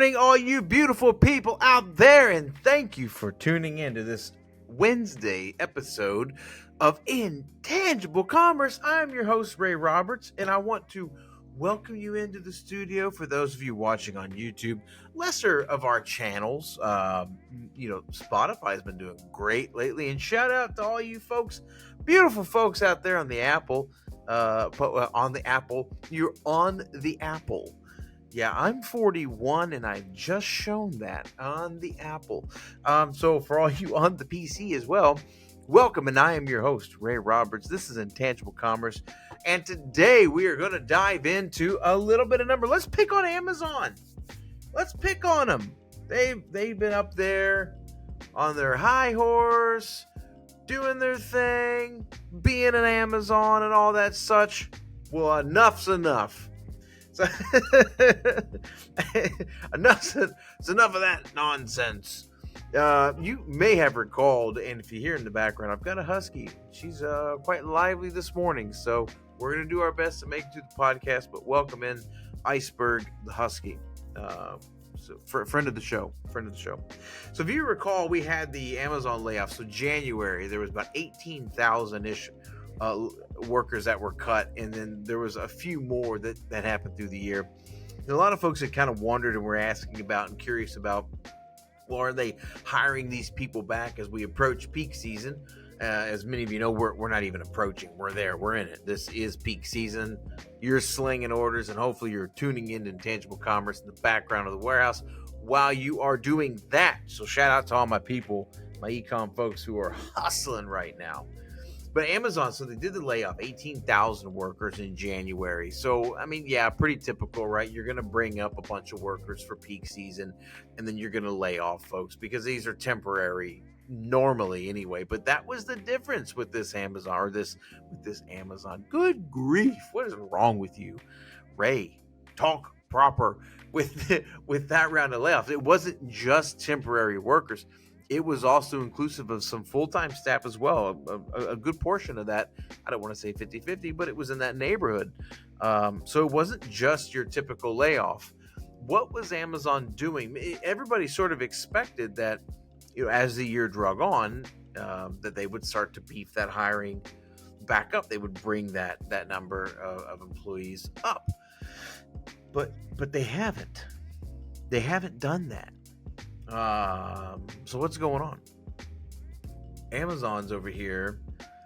morning, all you beautiful people out there, and thank you for tuning in to this Wednesday episode of Intangible Commerce. I'm your host, Ray Roberts, and I want to welcome you into the studio. For those of you watching on YouTube, lesser of our channels, Spotify has been doing great lately, and shout out to all you folks, beautiful folks out there on the Apple. You're on the Apple. Yeah, I'm 41 and I've just shown that on the Apple. So for all you on the PC as well, welcome, and I am your host, Ray Roberts. This is Intangible Commerce, and today we are going to dive into a little bit of number. Let's pick on Amazon. Let's pick on them. They've been up there on their high horse, doing their thing, being an Amazon and all that such. Well, enough's enough. So enough of that nonsense. You may have recalled, and if you hear in the background, I've got a husky. She's quite lively this morning, so we're going to do our best to make it to the podcast, but welcome in Iceberg the husky. Friend of the show. So if you recall, we had the Amazon layoff. So January, there was about 18,000-ish workers that were cut, and then there was a few more that happened through the year. And a lot of folks had kind of wondered and were asking about and curious about, well, are they hiring these people back as we approach peak season? As many of you know, we're not even approaching. We're there. We're in it. This is peak season. You're slinging orders, and hopefully you're tuning into Intangible Commerce in the background of the warehouse while you are doing that. So shout out to all my people, my e-com folks who are hustling right now. But Amazon, so they did the layoff, 18,000 workers in January. So, I mean, yeah, pretty typical, right? You're going to bring up a bunch of workers for peak season, and then you're going to lay off folks because these are temporary, normally anyway. But that was the difference with this Amazon, or with this Amazon. Good grief, what is wrong with you? Ray, talk proper with that round of layoffs. It wasn't just temporary workers. It was also inclusive of some full-time staff as well. A good portion of that, I don't want to say 50-50, but it was in that neighborhood. So it wasn't just your typical layoff. What was Amazon doing? Everybody sort of expected that, as the year drug on, that they would start to beef that hiring back up. They would bring that number of employees up. But they haven't. They haven't done that. So what's going on? Amazon's over here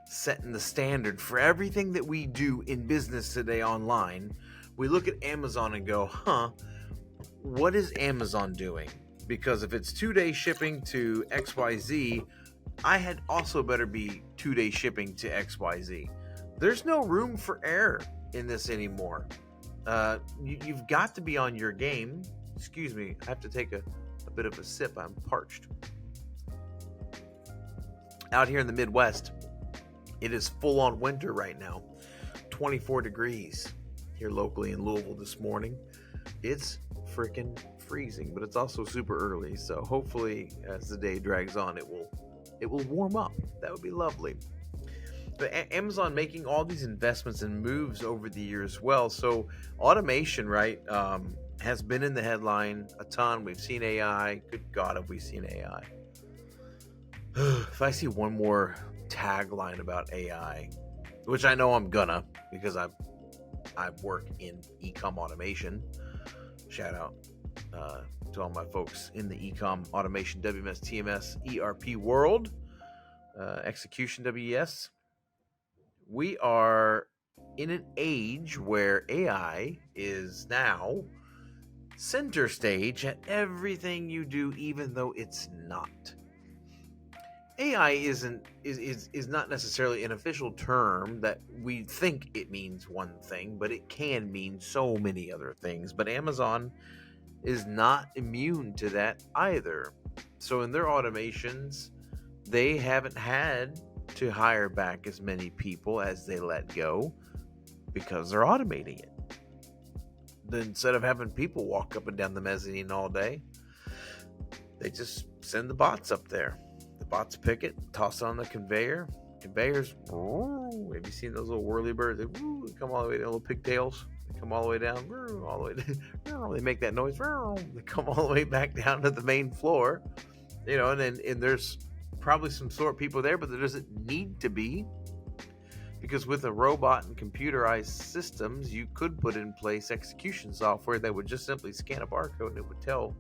setting the standard for everything that we do in business today online. We look at Amazon and go, what is Amazon doing? Because if it's 2-day shipping to XYZ, I had also better be 2-day shipping to XYZ. There's no room for error in this anymore. You've got to be on your game. Excuse me, I have to take a bit of a sip. I'm parched. Out here in the Midwest, it is full on winter right now. 24 degrees here locally in Louisville this morning. It's freaking freezing, but it's also super early. So hopefully as the day drags on, it will warm up. That would be lovely. But Amazon making all these investments and moves over the years as well. So automation, right? Has been in the headline a ton. We've seen AI. Good God, have we seen AI? If I see one more tagline about AI, which I know I'm gonna, because I work in e-com automation. Shout out to all my folks in the e-com automation, WMS, TMS, ERP world, execution, WES. We are in an age where AI is now center stage at everything you do, even though it's not. AI is not necessarily an official term that we think it means one thing, but it can mean so many other things. But Amazon is not immune to that either. So in their automations, they haven't had to hire back as many people as they let go because they're automating it. Instead of having people walk up and down the mezzanine all day, they just send the bots up there. The bots pick it, toss it on the conveyor. Conveyors, have you seen those little whirly birds? They come all the way to little pigtails. They come all the way down, all the way down, they make that noise, they come all the way back down to the main floor, and there's probably some sort people there, but there doesn't need to be, because with a robot and computerized systems, you could put in place execution software that would just simply scan a barcode and it would tell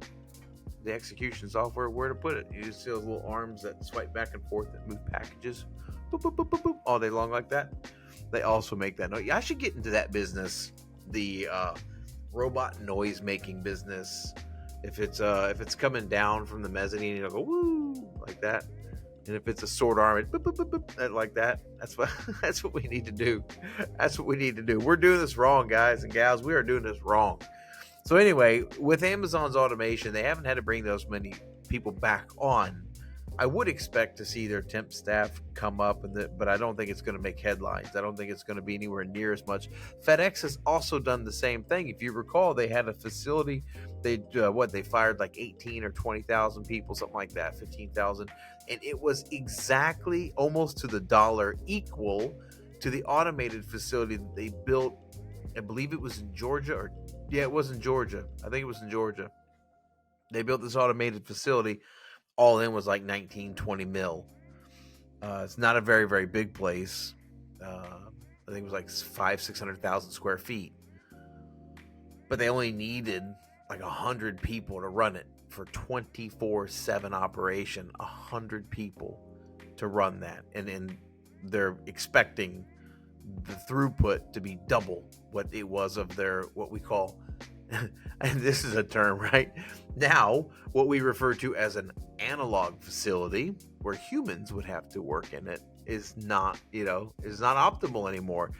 the execution software where to put it. You just see those little arms that swipe back and forth that move packages, boop, boop, boop, boop, boop, all day long like that. They also make that noise. I should get into that business, the robot noise making business. If it's coming down from the mezzanine, it'll go woo like that. And if it's a sword arm, it boop, boop, boop, boop, like that. That's what we need to do. That's what we need to do. We're doing this wrong, guys and gals. We are doing this wrong. So anyway, with Amazon's automation, they haven't had to bring those many people back on. I would expect to see their temp staff come up, but I don't think it's going to make headlines. I don't think it's going to be anywhere near as much. FedEx has also done the same thing. If you recall, they had a facility. They fired like 18 or 20,000 people, something like that, 15,000. And it was exactly almost to the dollar equal to the automated facility that they built. I believe it was in Georgia, it was in Georgia. I think it was in Georgia. They built this automated facility. All in was like 19-20 mil. It's not a very, very big place. I think it was like 600,000 square feet. But they only needed like 100 people to run it for 24/7 operation. 100 people to run that. And they're expecting the throughput to be double what it was of their, what we call, and this is a term, right? Now, what we refer to as an analog facility, where humans would have to work in it, is not optimal anymore.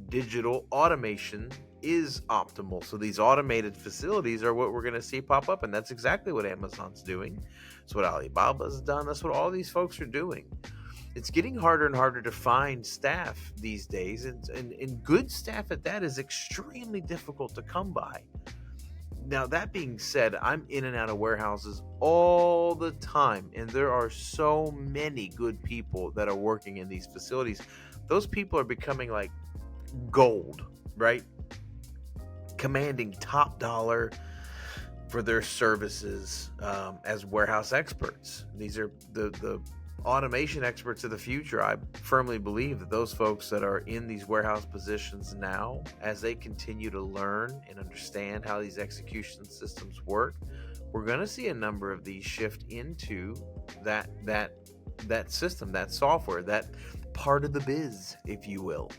Digital automation is optimal. So these automated facilities are what we're going to see pop up, and that's exactly what Amazon's doing. That's what Alibaba's done. That's what all these folks are doing. It's getting harder and harder to find staff these days, and good staff at that is extremely difficult to come by. Now, that being said, I'm in and out of warehouses all the time, and there are so many good people that are working in these facilities. Those people are becoming like gold, right? Commanding top dollar for their services as warehouse experts. These are the automation experts of the future. I firmly believe that those folks that are in these warehouse positions now, as they continue to learn and understand how these execution systems work, we're going to see a number of these shift into that system, that software, that part of the biz, if you will.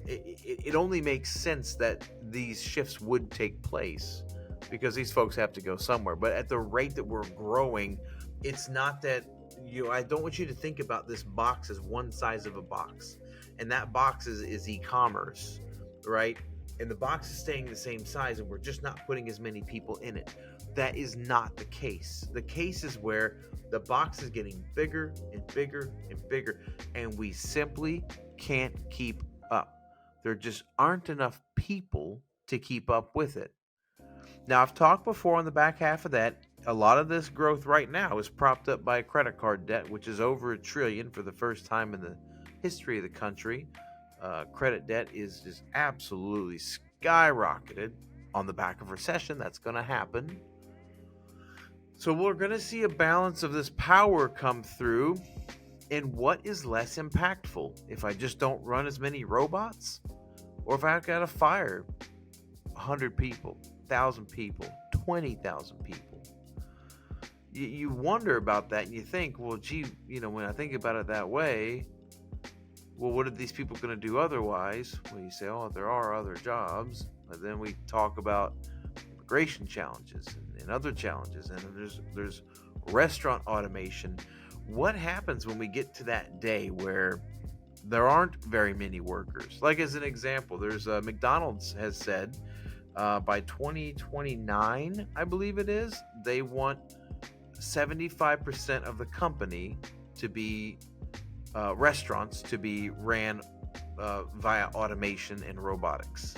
It only makes sense that these shifts would take place because these folks have to go somewhere. But at the rate that we're growing, it's not that I don't want you to think about this box as one size of a box, and that box is e-commerce, right? And the box is staying the same size, and we're just not putting as many people in it. That is not the case. The case is where the box is getting bigger and bigger and bigger, and we simply can't keep up. There just aren't enough people to keep up with it. Now, I've talked before on the back half of that, a lot of this growth right now is propped up by credit card debt, which is over $1 trillion for the first time in the history of the country. Credit debt is just absolutely skyrocketed on the back of recession. That's going to happen. So we're going to see a balance of this power come through. And what is less impactful? If I just don't run as many robots, or if I've got to fire 100 people, 1,000 people, 20,000 people? You wonder about that, and you think, well, gee, when I think about it that way, well, what are these people going to do otherwise? Well, you say, oh, there are other jobs. But then we talk about immigration challenges and other challenges, and there's restaurant automation. What happens when we get to that day where there aren't very many workers? Like, as an example, there's McDonald's has said by 2029, I believe it is, they want 75% of the company to be restaurants to be ran via automation and robotics.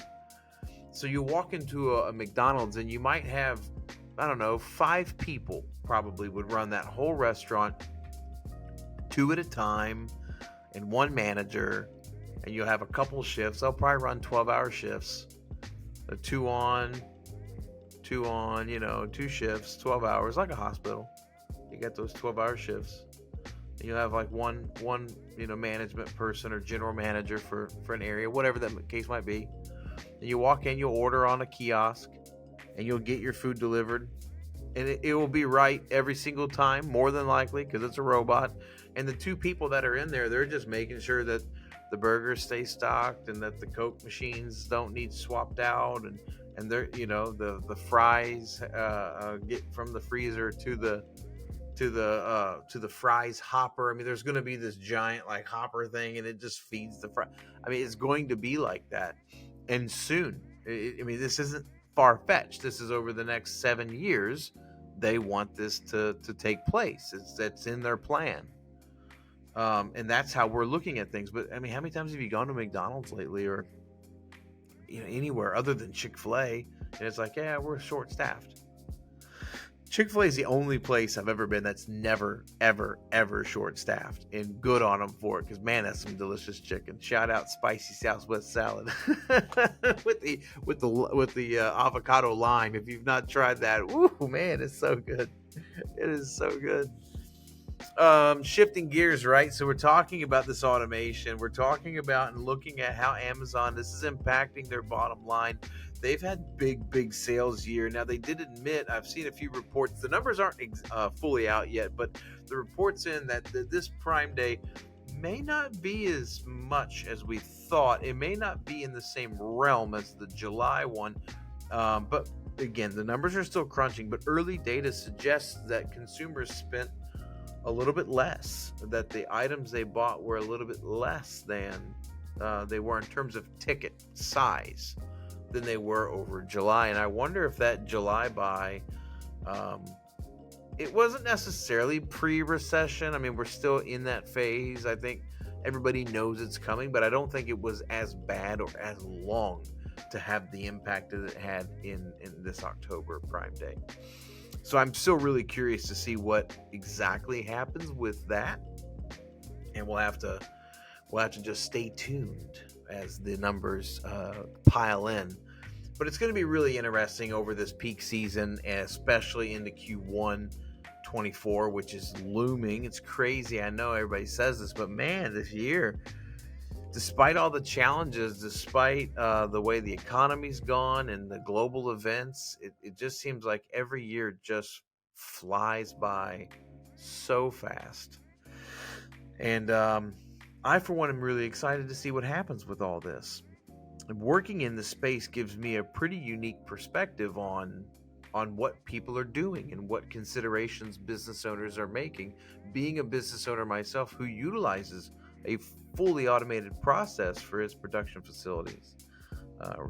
So you walk into a McDonald's and you might have, 5 people probably would run that whole restaurant, 2 at a time, and 1 manager, and you'll have a couple shifts. They'll probably run 12-hour shifts. a 2 on, 2 shifts, 12 hours, like a hospital. You get those 12-hour shifts. And you'll have like one management person or general manager for an area, whatever that case might be. And you walk in, you'll order on a kiosk, and you'll get your food delivered. And it will be right every single time, more than likely, because it's a robot. And the 2 people that are in there, they're just making sure that the burgers stay stocked and that the Coke machines don't need swapped out, and they're the fries get from the freezer to the fries hopper. I mean, there's going to be this giant like hopper thing, and it just feeds the fry. I mean, it's going to be like that, and soon. I mean, this isn't far-fetched. This is over the next 7 years. They want this to take place. That's in their plan. And that's how we're looking at things. But I mean, how many times have you gone to McDonald's lately, or anywhere other than Chick-fil-A, and it's like, yeah, we're short-staffed. Chick-fil-A is the only place I've ever been that's never, ever, ever short-staffed, and good on them for it, because man, that's some delicious chicken. Shout out Spicy Southwest salad with the avocado lime. If you've not tried that, ooh man, it's so good. It is so good. Shifting gears, right? So we're talking about this automation. We're talking about and looking at how Amazon, this is impacting their bottom line. They've had big sales year. Now, they did admit, I've seen a few reports. The numbers aren't fully out yet, but the reports in that this Prime Day may not be as much as we thought. It may not be in the same realm as the July one. But again, the numbers are still crunching, but early data suggests that consumers spent a little bit less, that the items they bought were a little bit less than they were in terms of ticket size than they were over July. And I wonder if that July buy, it wasn't necessarily pre-recession. I mean, we're still in that phase. I think everybody knows it's coming, but I don't think it was as bad or as long to have the impact that it had in this October Prime Day. So I'm still really curious to see what exactly happens with that, and we'll have to just stay tuned as the numbers pile in. But it's going to be really interesting over this peak season, especially into Q1 24, which is looming. It's crazy. I know everybody says this, but man, this year, despite all the challenges, despite the way the economy's gone and the global events, it just seems like every year just flies by so fast. And I, for one, am really excited to see what happens with all this. Working in the space gives me a pretty unique perspective on what people are doing and what considerations business owners are making. Being a business owner myself who utilizes a fully automated process for his production facilities.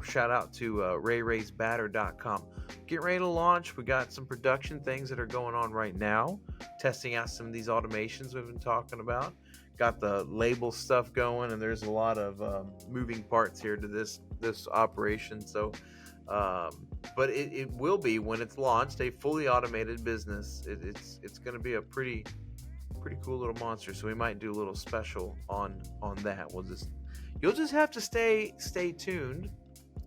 Shout out to RayRaysBatter.com. Get ready to launch. We got some production things that are going on right now, testing out some of these automations we've been talking about. Got the label stuff going, and there's a lot of moving parts here to this operation. So, but it will be, when it's launched, a fully automated business. It's going to be a pretty cool little monster. So we might do a little special on that. You'll just have to stay tuned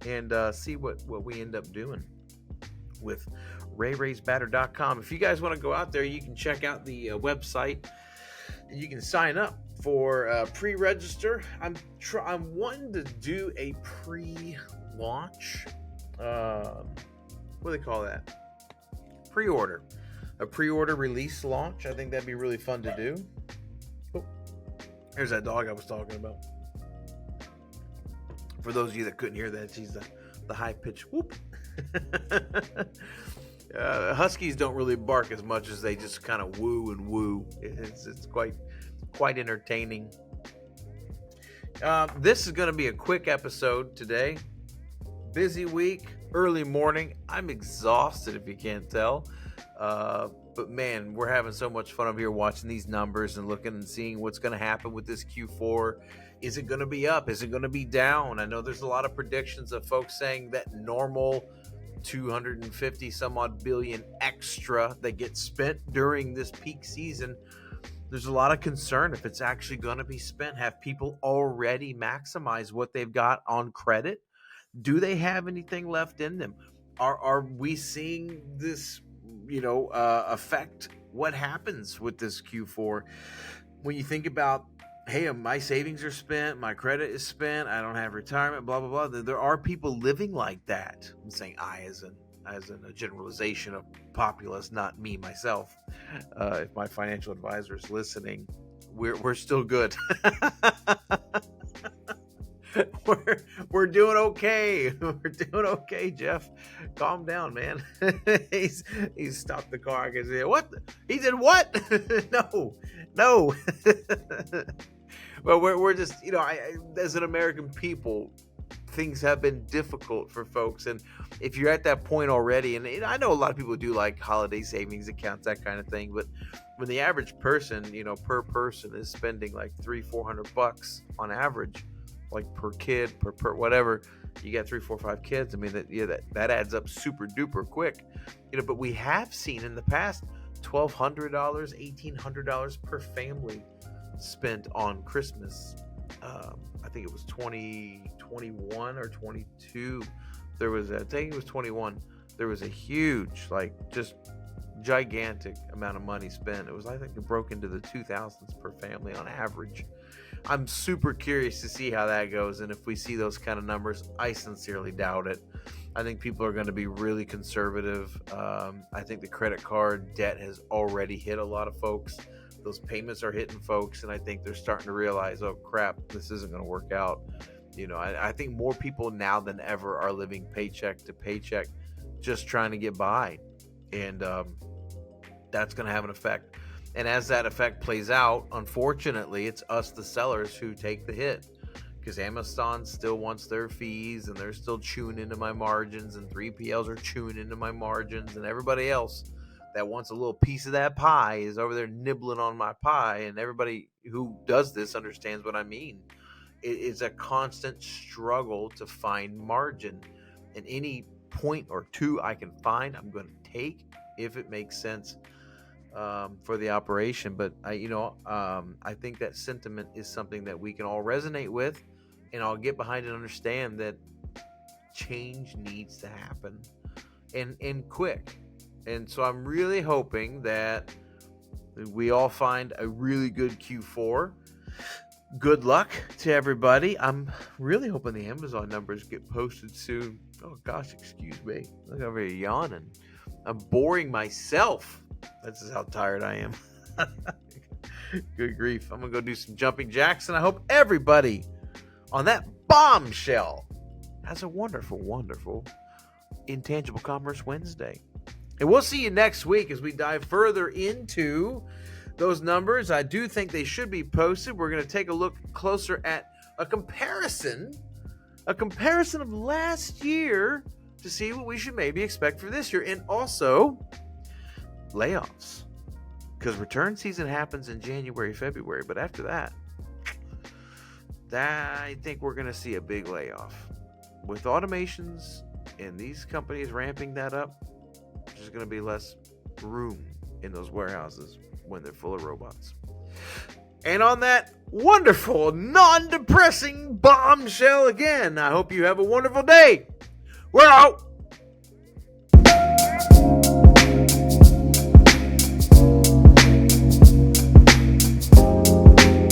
and see what we end up doing with RayRaysBatter.com. If you guys want to go out there, you can check out the website. You can sign up for pre-register. I'm wanting to do a pre-launch. What do they call that? Pre-order. A pre-order release launch. I think that'd be really fun to do. Oh, there's that dog I was talking about. For those of you that couldn't hear that, she's the high-pitched whoop. Huskies don't really bark as much as they just kind of woo and woo. It's quite entertaining. This is going to be a quick episode today. Busy week, early morning. I'm exhausted, if you can't tell. But man, we're having so much fun over here watching these numbers and looking and seeing what's going to happen with this Q4. Is it going to be up? Is it going to be down? I know there's a lot of predictions of folks saying that normal 250 some odd billion extra that gets spent during this peak season. There's a lot of concern if it's actually going to be spent. Have people already maximized what they've got on credit? Do they have anything left in them? Are we seeing this, affect what happens with this Q4? When you think about, hey, my savings are spent, my credit is spent, I don't have retirement, blah blah blah. There are people living like that. I'm saying I as in a generalization of populace, not me myself. If my financial advisor is listening, we're still good. we're doing okay. We're doing okay, Jeff. Calm down, man. he's stopped the car. I can say, what? He said what? No. Well, we're just, as an American people, things have been difficult for folks. And if you're at that point already, and I know a lot of people do like holiday savings accounts, that kind of thing, but when the average person, per person is spending like $300-400 on average, like per kid, per whatever, you got 3, 4, 5 kids. I mean, that adds up super duper quick, but we have seen in the past $1,200, $1,800 per family spent on Christmas. I think it was 2021 or 22. I think it was 21. There was a huge, just gigantic amount of money spent. It was, I think, it broke into the 2000s per family on average. I'm super curious to see how that goes, and if we see those kind of numbers. I sincerely doubt it. I think people are going to be really conservative. I think the credit card debt has already hit a lot of folks. Those payments are hitting folks, and I think they're starting to realize, oh crap, this isn't going to work out. I think more people now than ever are living paycheck to paycheck, just trying to get by, and that's going to have an effect. And as that effect plays out, unfortunately, it's us, the sellers, who take the hit, because Amazon still wants their fees, and they're still chewing into my margins, and 3PLs are chewing into my margins, and everybody else that wants a little piece of that pie is over there nibbling on my pie. And everybody who does this understands what I mean. It's a constant struggle to find margin, and any point or two I can find, I'm going to take if it makes sense for the operation. But I think that sentiment is something that we can all resonate with, and I'll get behind and understand that change needs to happen, and quick. And so I'm really hoping that we all find a really good Q4. Good luck to everybody. I'm really hoping the Amazon numbers get posted soon. Oh gosh, excuse me. Look over here yawning. I'm boring myself. That's just how tired I am. Good grief. I'm going to go do some jumping jacks, and I hope everybody on that bombshell has a wonderful, wonderful Intangible Commerce Wednesday. And we'll see you next week as we dive further into those numbers. I do think they should be posted. We're going to take a look closer at a comparison of last year to see what we should maybe expect for this year, and also layoffs, because return season happens in January, February. But after that, I think we're going to see a big layoff with automations and these companies ramping that up. There's going to be less room in those warehouses when they're full of robots. And on that wonderful, non-depressing bombshell again, I hope you have a wonderful day. We're out.